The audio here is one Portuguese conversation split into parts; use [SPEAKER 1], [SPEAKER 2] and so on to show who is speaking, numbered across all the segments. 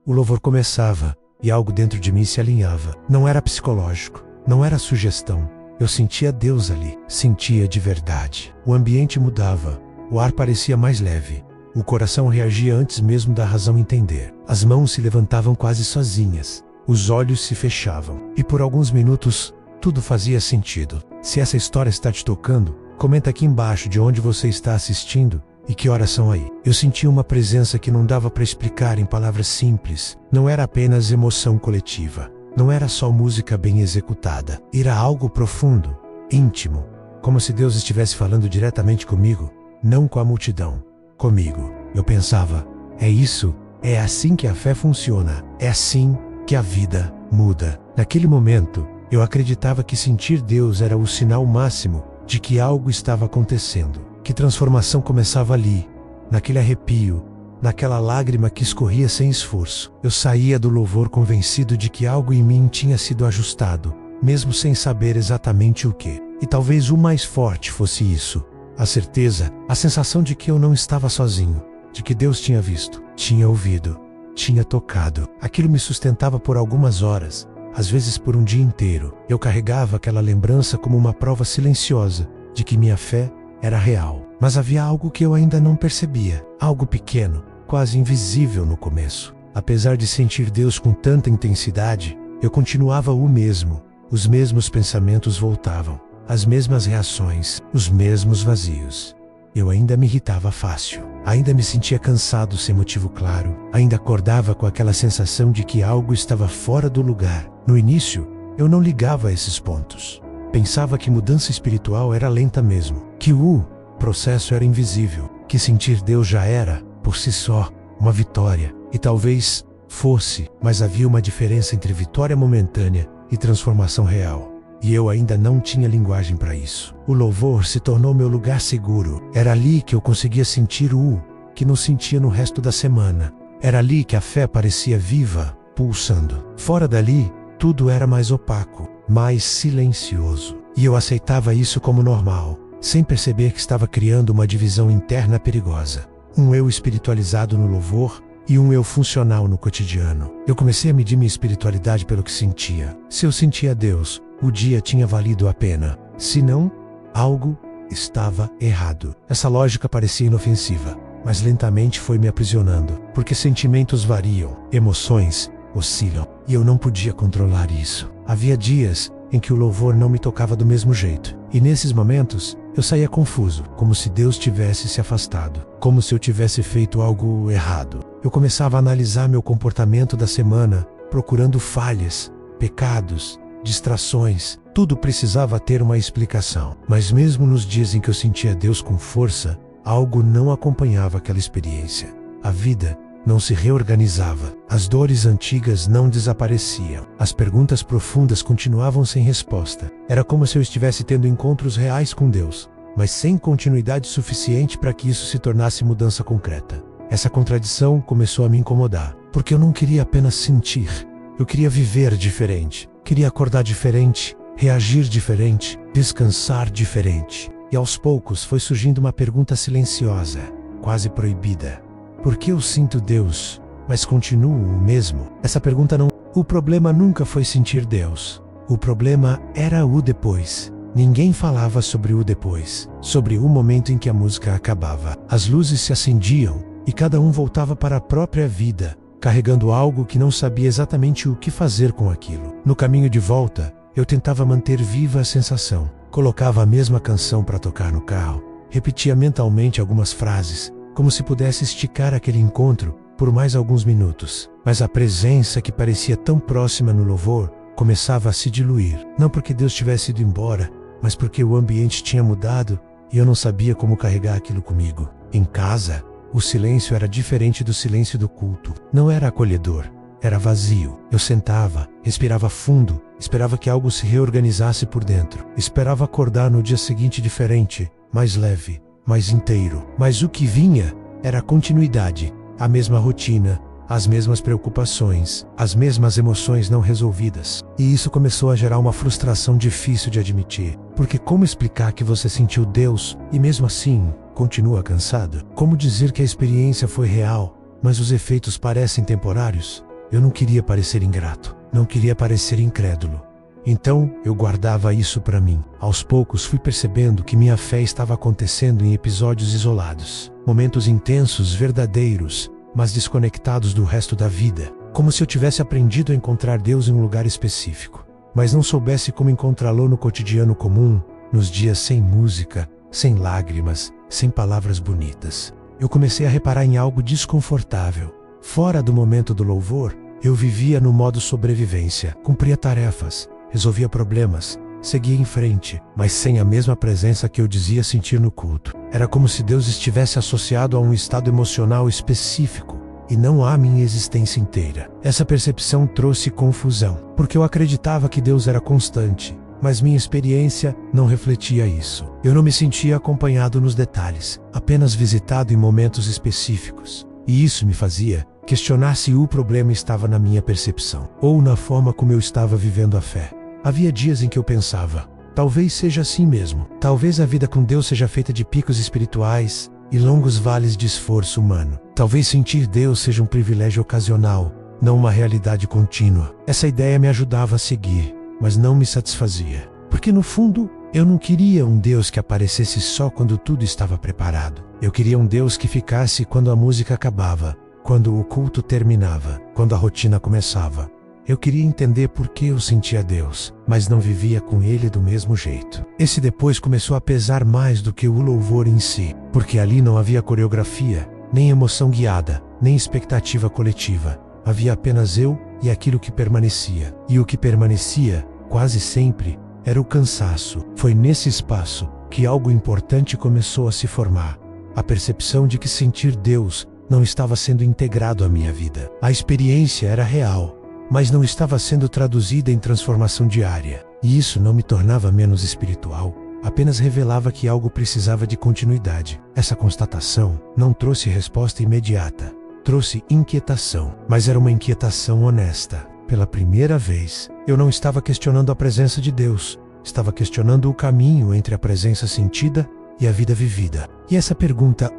[SPEAKER 1] o louvor começava, e algo dentro de mim se alinhava. Não era psicológico, não era sugestão. Eu sentia Deus ali, sentia de verdade. O ambiente mudava, o ar parecia mais leve. O coração reagia antes mesmo da razão entender. As mãos se levantavam quase sozinhas. Os olhos se fechavam. E por alguns minutos, tudo fazia sentido. Se essa história está te tocando, comenta aqui embaixo de onde você está assistindo e que horas são aí. Eu sentia uma presença que não dava para explicar em palavras simples. Não era apenas emoção coletiva. Não era só música bem executada. Era algo profundo, íntimo. Como se Deus estivesse falando diretamente comigo, não com a multidão. Comigo. Eu pensava, é isso, é assim que a fé funciona, é assim que a vida muda. Naquele momento, eu acreditava que sentir Deus era o sinal máximo de que algo estava acontecendo, que transformação começava ali, naquele arrepio, naquela lágrima que escorria sem esforço. Eu saía do louvor convencido de que algo em mim tinha sido ajustado, mesmo sem saber exatamente o que. E talvez o mais forte fosse isso. A certeza, a sensação de que eu não estava sozinho, de que Deus tinha visto, tinha ouvido, tinha tocado. Aquilo me sustentava por algumas horas, às vezes por um dia inteiro. Eu carregava aquela lembrança como uma prova silenciosa de que minha fé era real. Mas havia algo que eu ainda não percebia, algo pequeno, quase invisível no começo. Apesar de sentir Deus com tanta intensidade, eu continuava o mesmo. Os mesmos pensamentos voltavam. As mesmas reações, os mesmos vazios. Eu ainda me irritava fácil, ainda me sentia cansado sem motivo claro, ainda acordava com aquela sensação de que algo estava fora do lugar. No início, eu não ligava a esses pontos. Pensava que mudança espiritual era lenta mesmo, que o processo era invisível, que sentir Deus já era, por si só, uma vitória. E talvez fosse, mas havia uma diferença entre vitória momentânea e transformação real. E eu ainda não tinha linguagem para isso. O louvor se tornou meu lugar seguro. Era ali que eu conseguia sentir o que não sentia no resto da semana. Era ali que a fé parecia viva, pulsando. Fora dali, tudo era mais opaco, mais silencioso. E eu aceitava isso como normal, sem perceber que estava criando uma divisão interna perigosa. Um eu espiritualizado no louvor e um eu funcional no cotidiano. Eu comecei a medir minha espiritualidade pelo que sentia. Se eu sentia Deus, o dia tinha valido a pena. Se não, algo estava errado. Essa lógica parecia inofensiva, mas lentamente foi me aprisionando, porque sentimentos variam, emoções oscilam, e eu não podia controlar isso. Havia dias em que o louvor não me tocava do mesmo jeito, e nesses momentos eu saía confuso, como se Deus tivesse se afastado, como se eu tivesse feito algo errado. Eu começava a analisar meu comportamento da semana, procurando falhas, pecados, distrações. Tudo precisava ter uma explicação. Mas mesmo nos dias em que eu sentia Deus com força, algo não acompanhava aquela experiência. A vida não se reorganizava. As dores antigas não desapareciam. As perguntas profundas continuavam sem resposta. Era como se eu estivesse tendo encontros reais com Deus, mas sem continuidade suficiente para que isso se tornasse mudança concreta. Essa contradição começou a me incomodar, porque eu não queria apenas sentir. Eu queria viver diferente. Queria acordar diferente, reagir diferente, descansar diferente. E aos poucos foi surgindo uma pergunta silenciosa, quase proibida. Por que eu sinto Deus, mas continuo o mesmo? Essa pergunta não... O problema nunca foi sentir Deus. O problema era o depois. Ninguém falava sobre o depois, sobre o momento em que a música acabava. As luzes se acendiam e cada um voltava para a própria vida, carregando algo que não sabia exatamente o que fazer com aquilo. No caminho de volta, eu tentava manter viva a sensação. Colocava a mesma canção para tocar no carro, repetia mentalmente algumas frases, como se pudesse esticar aquele encontro por mais alguns minutos. Mas a presença que parecia tão próxima no louvor começava a se diluir. Não porque Deus tivesse ido embora, mas porque o ambiente tinha mudado e eu não sabia como carregar aquilo comigo. Em casa, o silêncio era diferente do silêncio do culto. Não era acolhedor, era vazio. Eu sentava, respirava fundo, esperava que algo se reorganizasse por dentro. Esperava acordar no dia seguinte diferente, mais leve, mais inteiro. Mas o que vinha era a continuidade, a mesma rotina, as mesmas preocupações, as mesmas emoções não resolvidas. E isso começou a gerar uma frustração difícil de admitir. Porque como explicar que você sentiu Deus e mesmo assim continua cansado? Como dizer que a experiência foi real, mas os efeitos parecem temporários? Eu não queria parecer ingrato, não queria parecer incrédulo. Então, eu guardava isso para mim. Aos poucos fui percebendo que minha fé estava acontecendo em episódios isolados. Momentos intensos, verdadeiros, mas desconectados do resto da vida. Como se eu tivesse aprendido a encontrar Deus em um lugar específico, mas não soubesse como encontrá-lo no cotidiano comum, nos dias sem música, sem lágrimas, sem palavras bonitas. Eu comecei a reparar em algo desconfortável. Fora do momento do louvor, eu vivia no modo sobrevivência, cumpria tarefas, resolvia problemas, seguia em frente, mas sem a mesma presença que eu dizia sentir no culto. Era como se Deus estivesse associado a um estado emocional específico e não à minha existência inteira. Essa percepção trouxe confusão, porque eu acreditava que Deus era constante, mas minha experiência não refletia isso. Eu não me sentia acompanhado nos detalhes, apenas visitado em momentos específicos. E isso me fazia questionar se o problema estava na minha percepção, ou na forma como eu estava vivendo a fé. Havia dias em que eu pensava, talvez seja assim mesmo. Talvez a vida com Deus seja feita de picos espirituais e longos vales de esforço humano. Talvez sentir Deus seja um privilégio ocasional, não uma realidade contínua. Essa ideia me ajudava a seguir, mas não me satisfazia. Porque no fundo, eu não queria um Deus que aparecesse só quando tudo estava preparado. Eu queria um Deus que ficasse quando a música acabava, quando o culto terminava, quando a rotina começava. Eu queria entender por que eu sentia Deus, mas não vivia com Ele do mesmo jeito. Esse depois começou a pesar mais do que o louvor em si, porque ali não havia coreografia, nem emoção guiada, nem expectativa coletiva. Havia apenas eu e aquilo que permanecia. E o que permanecia, quase sempre, era o cansaço. Foi nesse espaço que algo importante começou a se formar. A percepção de que sentir Deus não estava sendo integrado à minha vida. A experiência era real, mas não estava sendo traduzida em transformação diária. E isso não me tornava menos espiritual, apenas revelava que algo precisava de continuidade. Essa constatação não trouxe resposta imediata, trouxe inquietação, mas era uma inquietação honesta. Pela primeira vez, eu não estava questionando a presença de Deus, estava questionando o caminho entre a presença sentida e a vida vivida. E essa pergunta,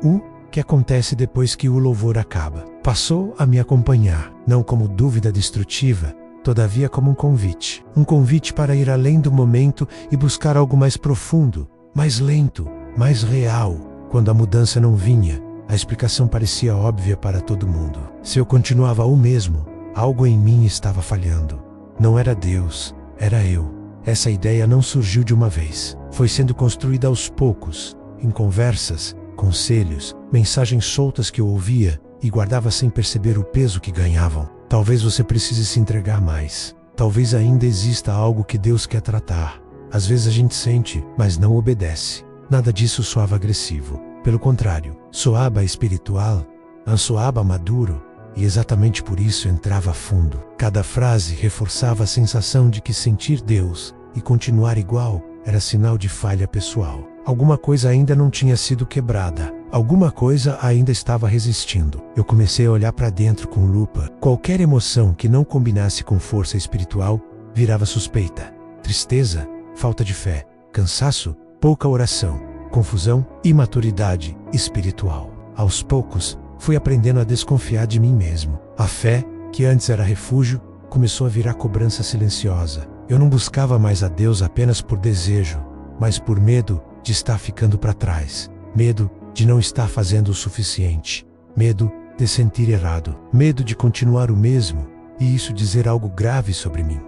[SPEAKER 1] que acontece depois que o louvor acaba, passou a me acompanhar, não como dúvida destrutiva, todavia como um convite para ir além do momento e buscar algo mais profundo, mais lento, mais real. Quando a mudança não vinha, a explicação parecia óbvia para todo mundo. Se eu continuava o mesmo, algo em mim estava falhando. Não era Deus, era eu. Essa ideia não surgiu de uma vez, foi sendo construída aos poucos, em conversas, conselhos, mensagens soltas que eu ouvia e guardava sem perceber o peso que ganhavam. Talvez você precise se entregar mais. Talvez ainda exista algo que Deus quer tratar. Às vezes a gente sente, mas não obedece. Nada disso soava agressivo. Pelo contrário, soava espiritual, soava maduro, e exatamente por isso entrava fundo. Cada frase reforçava a sensação de que sentir Deus e continuar igual era sinal de falha pessoal. Alguma coisa ainda não tinha sido quebrada. Alguma coisa ainda estava resistindo. Eu comecei a olhar para dentro com lupa. Qualquer emoção que não combinasse com força espiritual virava suspeita. Tristeza, falta de fé, cansaço, pouca oração, confusão, imaturidade espiritual. Aos poucos, fui aprendendo a desconfiar de mim mesmo. A fé, que antes era refúgio, começou a virar cobrança silenciosa. Eu não buscava mais a Deus apenas por desejo, mas por medo de estar ficando para trás. Medo de não estar fazendo o suficiente. Medo de sentir errado. Medo de continuar o mesmo e isso dizer algo grave sobre mim.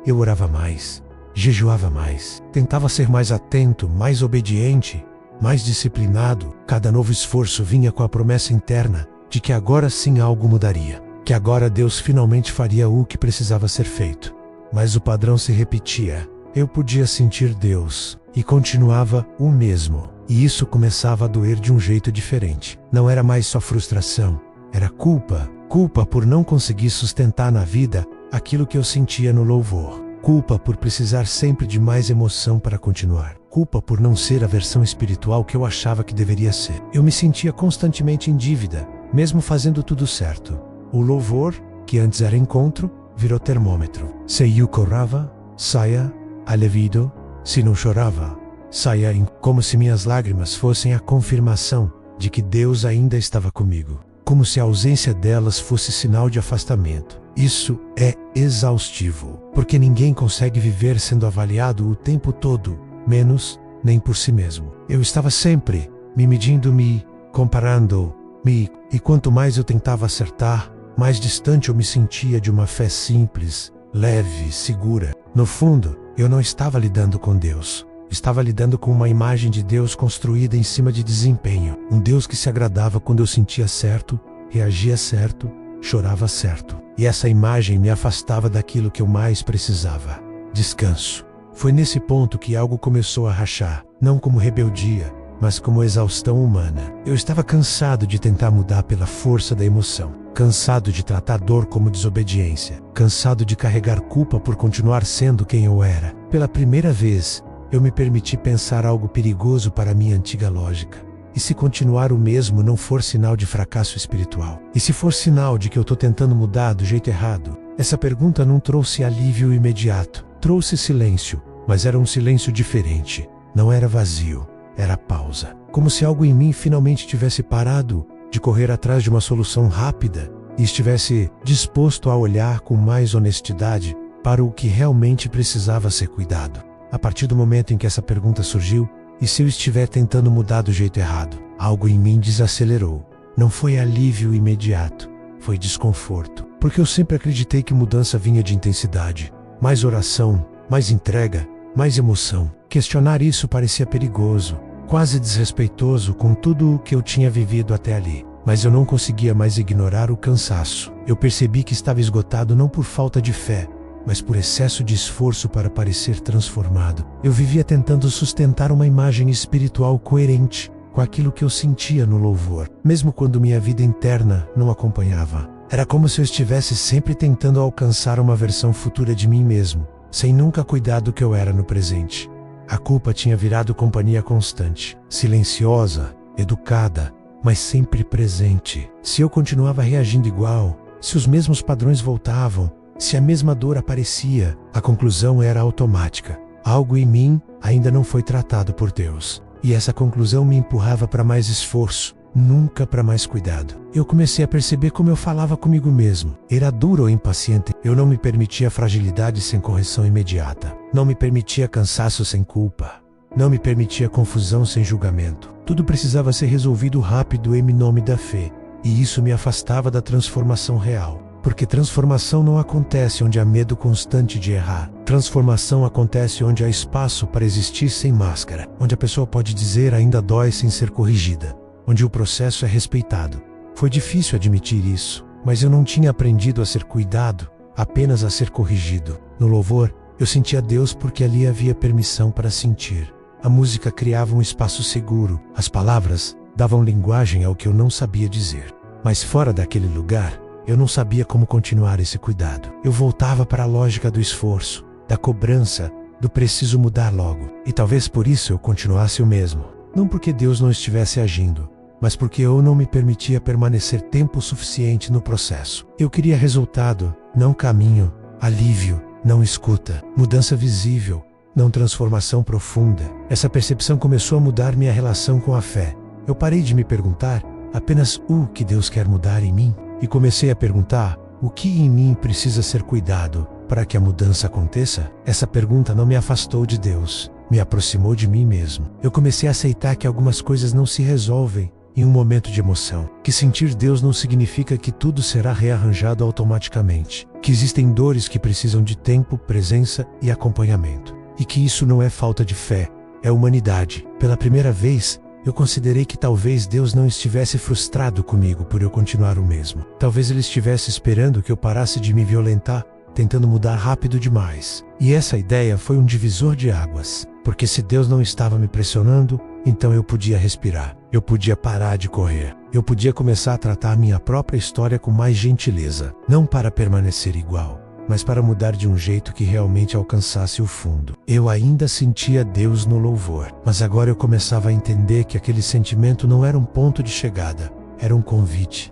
[SPEAKER 1] Eu orava mais, jejuava mais, tentava ser mais atento, mais obediente, mais disciplinado. Cada novo esforço vinha com a promessa interna de que agora sim algo mudaria, que agora Deus finalmente faria o que precisava ser feito. Mas o padrão se repetia. Eu podia sentir Deus e continuava o mesmo. E isso começava a doer de um jeito diferente. Não era mais só frustração, era culpa. Culpa por não conseguir sustentar na vida aquilo que eu sentia no louvor. Culpa por precisar sempre de mais emoção para continuar. Culpa por não ser a versão espiritual que eu achava que deveria ser. Eu me sentia constantemente em dívida, mesmo fazendo tudo certo. O louvor, que antes era encontro, virou termômetro. Se eu chorava, saia alivio. Se não chorava, saia como se minhas lágrimas fossem a confirmação de que Deus ainda estava comigo. como se a ausência delas fosse sinal de afastamento. Isso é exaustivo, porque ninguém consegue viver sendo avaliado o tempo todo, menos nem por si mesmo. Eu estava sempre me medindo, me comparando-me, e quanto mais eu tentava acertar, mais distante eu me sentia de uma fé simples, leve, segura. No fundo, eu não estava lidando com Deus. Estava lidando com uma imagem de Deus construída em cima de desempenho. Um Deus que se agradava quando eu sentia certo, reagia certo, chorava certo. E essa imagem me afastava daquilo que eu mais precisava: descanso. Foi nesse ponto que algo começou a rachar, não como rebeldia, mas como exaustão humana. Eu estava cansado de tentar mudar pela força da emoção, cansado de tratar dor como desobediência, cansado de carregar culpa por continuar sendo quem eu era. Pela primeira vez, eu me permiti pensar algo perigoso para minha antiga lógica. E se continuar o mesmo não for sinal de fracasso espiritual? E se for sinal de que eu estou tentando mudar do jeito errado? Essa pergunta não trouxe alívio imediato. Trouxe silêncio, mas era um silêncio diferente. Não era vazio, era pausa. Como se algo em mim finalmente tivesse parado de correr atrás de uma solução rápida e estivesse disposto a olhar com mais honestidade para o que realmente precisava ser cuidado. A partir do momento em que essa pergunta surgiu, e se eu estiver tentando mudar do jeito errado? Algo em mim desacelerou. Não foi alívio imediato, foi desconforto. Porque eu sempre acreditei que mudança vinha de intensidade. Mais oração, mais entrega, mais emoção. Questionar isso parecia perigoso, quase desrespeitoso com tudo o que eu tinha vivido até ali. Mas eu não conseguia mais ignorar o cansaço. Eu percebi que estava esgotado não por falta de fé, mas por excesso de esforço para parecer transformado. Eu vivia tentando sustentar uma imagem espiritual coerente com aquilo que eu sentia no louvor, mesmo quando minha vida interna não acompanhava. Era como se eu estivesse sempre tentando alcançar uma versão futura de mim mesmo, sem nunca cuidar do que eu era no presente. A culpa tinha virado companhia constante, silenciosa, educada, mas sempre presente. Se eu continuava reagindo igual, se os mesmos padrões voltavam, se a mesma dor aparecia, a conclusão era automática. Algo em mim ainda não foi tratado por Deus. E essa conclusão me empurrava para mais esforço, nunca para mais cuidado. Eu comecei a perceber como eu falava comigo mesmo. Era duro ou impaciente. Eu não me permitia fragilidade sem correção imediata. Não me permitia cansaço sem culpa. Não me permitia confusão sem julgamento. Tudo precisava ser resolvido rápido em nome da fé. E isso me afastava da transformação real. Porque transformação não acontece onde há medo constante de errar. Transformação acontece onde há espaço para existir sem máscara. Onde a pessoa pode dizer ainda dói sem ser corrigida. Onde o processo é respeitado. Foi difícil admitir isso, mas eu não tinha aprendido a ser cuidado, apenas a ser corrigido. No louvor, eu sentia Deus porque ali havia permissão para sentir. A música criava um espaço seguro. As palavras davam linguagem ao que eu não sabia dizer. Mas fora daquele lugar, eu não sabia como continuar esse cuidado. Eu voltava para a lógica do esforço, da cobrança, do preciso mudar logo. E talvez por isso eu continuasse o mesmo. Não porque Deus não estivesse agindo, mas porque eu não me permitia permanecer tempo suficiente no processo. Eu queria resultado, não caminho, alívio, não escuta, mudança visível, não transformação profunda. Essa percepção começou a mudar minha relação com a fé. Eu parei de me perguntar apenas o que Deus quer mudar em mim. E comecei a perguntar, o que em mim precisa ser cuidado para que a mudança aconteça? Essa pergunta não me afastou de Deus, me aproximou de mim mesmo. Eu comecei a aceitar que algumas coisas não se resolvem em um momento de emoção. Que sentir Deus não significa que tudo será rearranjado automaticamente. Que existem dores que precisam de tempo, presença e acompanhamento. E que isso não é falta de fé, é humanidade. Pela primeira vez, eu considerei que talvez Deus não estivesse frustrado comigo por eu continuar o mesmo. Talvez Ele estivesse esperando que eu parasse de me violentar, tentando mudar rápido demais. E essa ideia foi um divisor de águas. Porque se Deus não estava me pressionando, então eu podia respirar. Eu podia parar de correr. Eu podia começar a tratar minha própria história com mais gentileza. Não para permanecer igual, mas para mudar de um jeito que realmente alcançasse o fundo. Eu ainda sentia Deus no louvor, mas agora eu começava a entender que aquele sentimento não era um ponto de chegada, era um convite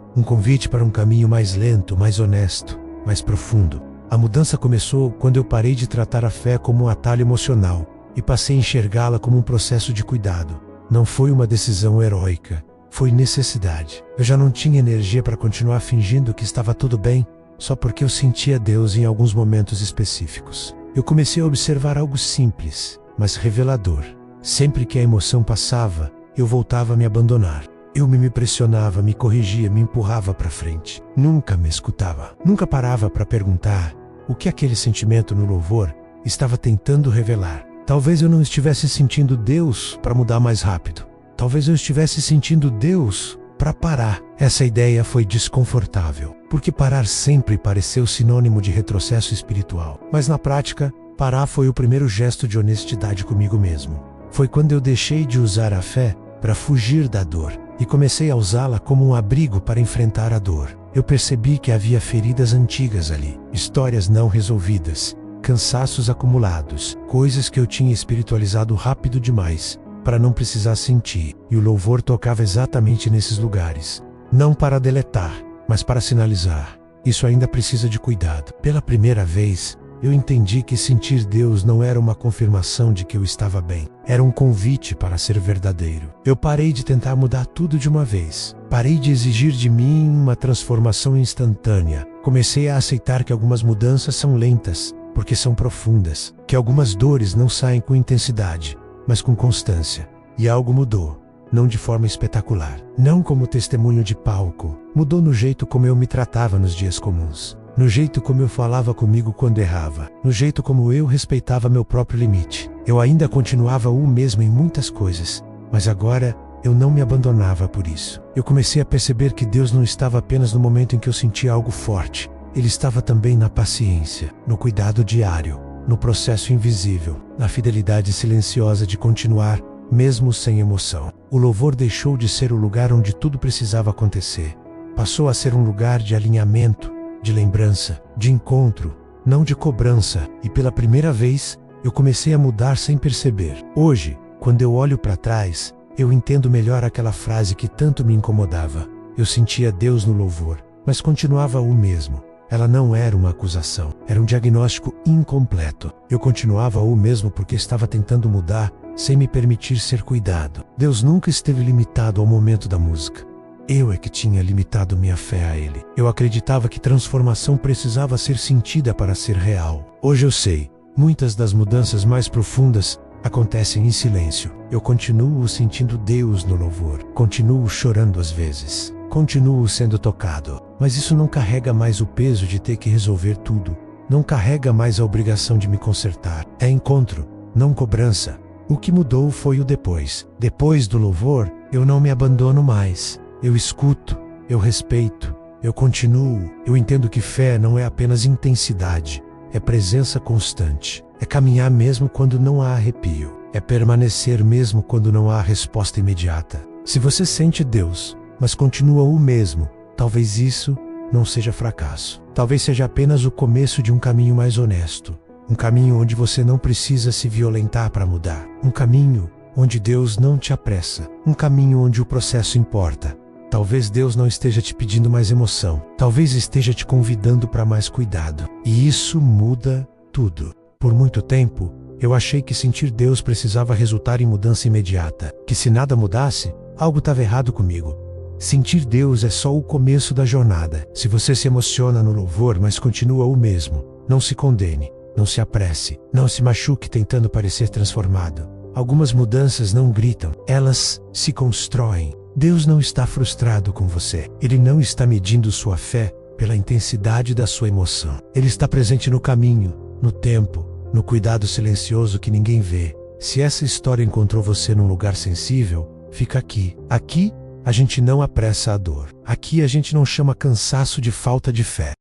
[SPEAKER 1] para um caminho mais lento, mais honesto, mais profundo. A mudança começou quando eu parei de tratar a fé como um atalho emocional e passei a enxergá-la como um processo de cuidado. Não foi uma decisão heróica, Foi necessidade. Eu já não tinha energia para continuar fingindo que estava tudo bem, só porque eu sentia Deus em alguns momentos específicos. Eu comecei a observar algo simples, mas revelador. Sempre que a emoção passava, eu voltava a me abandonar. Eu me pressionava, me corrigia, me empurrava para frente. Nunca me escutava. Nunca parava para perguntar o que aquele sentimento no louvor estava tentando revelar. Talvez eu não estivesse sentindo Deus para mudar mais rápido. Talvez eu estivesse sentindo Deus para parar. Essa ideia foi desconfortável, porque parar sempre pareceu sinônimo de retrocesso espiritual. Mas na prática, parar foi o primeiro gesto de honestidade comigo mesmo. Foi quando eu deixei de usar a fé para fugir da dor e comecei a usá-la como um abrigo para enfrentar a dor. Eu percebi que havia feridas antigas ali, histórias não resolvidas, cansaços acumulados, coisas que eu tinha espiritualizado rápido demais para não precisar sentir. E o louvor tocava exatamente nesses lugares. Não para deletar, mas para sinalizar. Isso ainda precisa de cuidado. Pela primeira vez, eu entendi que sentir Deus não era uma confirmação de que eu estava bem. Era um convite para ser verdadeiro. Eu parei de tentar mudar tudo de uma vez. Parei de exigir de mim uma transformação instantânea. Comecei a aceitar que algumas mudanças são lentas, porque são profundas. Que algumas dores não saem com intensidade, mas com constância. E algo mudou. Não de forma espetacular. Não como testemunho de palco. Mudou no jeito como eu me tratava nos dias comuns. No jeito como eu falava comigo quando errava, no jeito como eu respeitava meu próprio limite. Eu ainda continuava o mesmo em muitas coisas, mas agora eu não me abandonava por isso. Eu comecei a perceber que Deus não estava apenas no momento em que eu sentia algo forte. Ele estava também na paciência, no cuidado diário, no processo invisível, na fidelidade silenciosa de continuar, mesmo sem emoção. O louvor deixou de ser o lugar onde tudo precisava acontecer. Passou a ser um lugar de alinhamento, de lembrança, de encontro, não de cobrança, e pela primeira vez, eu comecei a mudar sem perceber. Hoje, quando eu olho para trás, eu entendo melhor aquela frase que tanto me incomodava. Eu sentia Deus no louvor, mas continuava o mesmo. Ela não era uma acusação, era um diagnóstico incompleto. Eu continuava o mesmo porque estava tentando mudar, sem me permitir ser cuidado. Deus nunca esteve limitado ao momento da música. Eu é que tinha limitado minha fé a Ele. Eu acreditava que transformação precisava ser sentida para ser real. Hoje eu sei, muitas das mudanças mais profundas acontecem em silêncio. Eu continuo sentindo Deus no louvor. Continuo chorando às vezes. Continuo sendo tocado. Mas isso não carrega mais o peso de ter que resolver tudo. Não carrega mais a obrigação de me consertar. É encontro, não cobrança. O que mudou foi o depois. Depois do louvor, eu não me abandono mais. Eu escuto, eu respeito, eu continuo. Eu entendo que fé não é apenas intensidade, é presença constante. É caminhar mesmo quando não há arrepio. É permanecer mesmo quando não há resposta imediata. Se você sente Deus, mas continua o mesmo, talvez isso não seja fracasso. Talvez seja apenas o começo de um caminho mais honesto. Um caminho onde você não precisa se violentar para mudar. Um caminho onde Deus não te apressa. Um caminho onde o processo importa. Talvez Deus não esteja te pedindo mais emoção. Talvez esteja te convidando para mais cuidado. E isso muda tudo. Por muito tempo, eu achei que sentir Deus precisava resultar em mudança imediata. Que se nada mudasse, algo estava errado comigo. Sentir Deus é só o começo da jornada. Se você se emociona no louvor, mas continua o mesmo, não se condene, não se apresse, não se machuque tentando parecer transformado. Algumas mudanças não gritam, elas se constroem. Deus não está frustrado com você. Ele não está medindo sua fé pela intensidade da sua emoção. Ele está presente no caminho, no tempo, no cuidado silencioso que ninguém vê. Se essa história encontrou você num lugar sensível, fica aqui. Aqui, a gente não apressa a dor. Aqui a gente não chama cansaço de falta de fé.